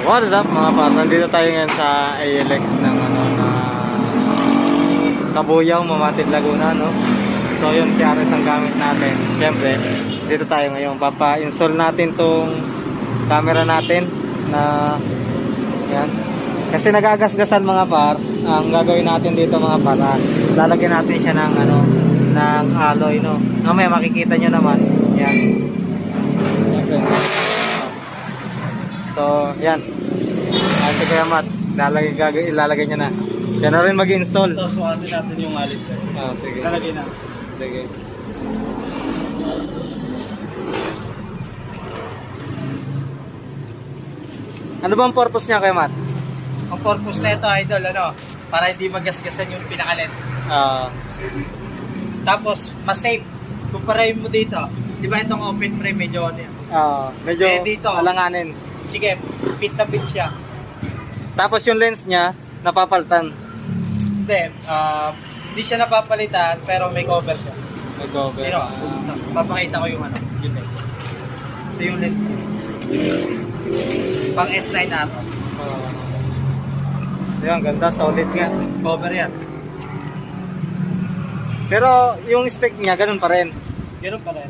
What is up mga par? Nandito tayo ngayon sa ALX ng na Kabuyaw, Mamatid, Laguna, no? So yun, si Ares ang gamit natin. Siyempre, dito tayo ngayon. Papa-install natin tong camera natin na yan. Kasi nagagasgasan mga par. Ang gagawin natin dito mga par, lalagyan natin siya ng ng alloy, no? Mamaya makikita nyo naman. Yan. So, yan. Kasi kaya Matt, ilalagay niya na. Yan na rin mag-install. Tapos suwatin natin yung alit. Sige. Lalagay na. Sige. Ano ba ang purpose niya kay Matt? Ang purpose na ito, idol, para hindi magasgasan yung pinaka-lens. Tapos, mas safe. Kumparahin mo dito. Di ba itong open frame, medyo yan. Medyo dito, alanganin. Sige, fit na fit siya. Tapos yung lens niya, napapalitan. Hindi siya napapalitan, pero may cover siya. May cover. Papakita ko yung yung lens. Ito yung lens. Pang S9 na ito. Yan, ganda, solid nga. Cover yan. Pero yung spec niya, ganun pa rin. Ganun pa rin.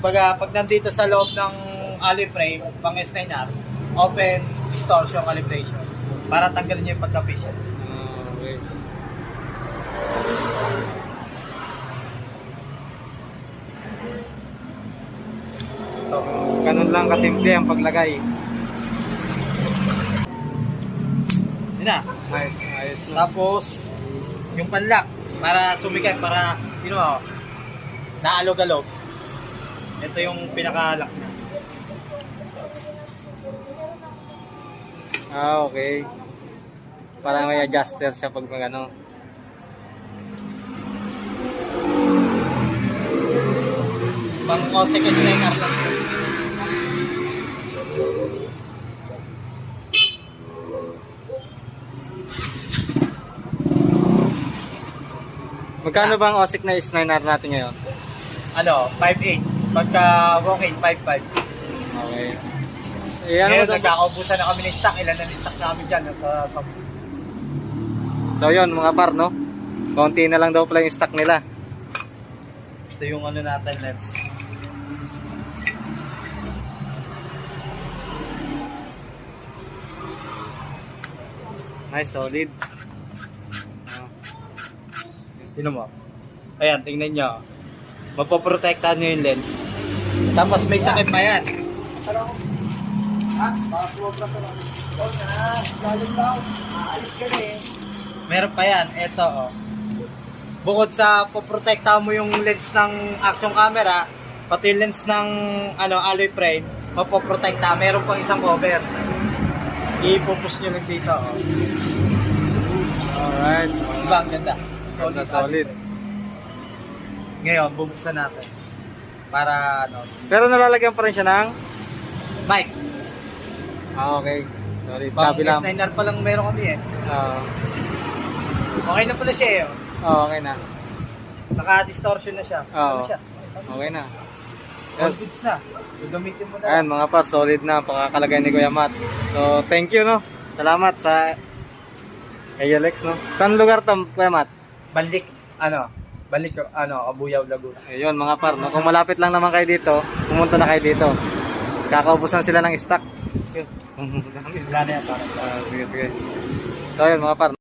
Pag nandito sa loob ng alloy frame, pang S9R, open distortion calibration. Para tanggalin niya yung pagka-vision. Okay. So, ganun lang kasimple ang paglagay. Yun na. Nice, ayos mo. Tapos, yung panlock, para sumikat, para, naalog-alog. Ito yung pinaka-lock niya. Okay. Parang may adjuster siya pag magano. Pang OSEC S9R lang. Magkano ba ang OSIC na S9R natin ngayon? 5.8. Pagka walk-in, 5.5. Okay. Ano Ngayon, ba nagkakaubusan na kami ng stock. Ilan na stock namin dyan sa So yun mga par, no? Konti na lang daw pala yung stock nila. Ito yung natin, lens. Nice, solid. Tingnan mo. Ayan, tingnan nyo. Mapoprotektahan nyo yung lens. Tapos may takip pa yan. Meron pa yan. Ito, bukod sa poprotektahan mo yung lens ng action camera, pati yung lens ng alloy frame, mapoprotektahan. Meron pang isang cover. Ipupush nyo lang dito. Alright. Diba, ang ganda. Solid. Ngayon, bubuksan natin. Para Pero nalalagyan pa rin siya ng mic. okay. Solid. Pang Sabi lang. S9R pa lang meron kami Okay na pala siya Okay na. Naka-distortion na siya. Oo. Siya? Okay na. All Yes. goods na. Gagamitin mo na. Ayan mga par, solid na ang pakakalagay ni Kuya Matt. So thank you, no? Salamat sa ALX, no? Saan lugar to, Kuya Matt? Balik, Kabuyaw, Laguna. Ayun mga par, no? Kung malapit lang naman kayo dito, pumunta na kayo dito. Kakaubusan sila ng stock. Wala na yan para. Sige. So ayun mga par.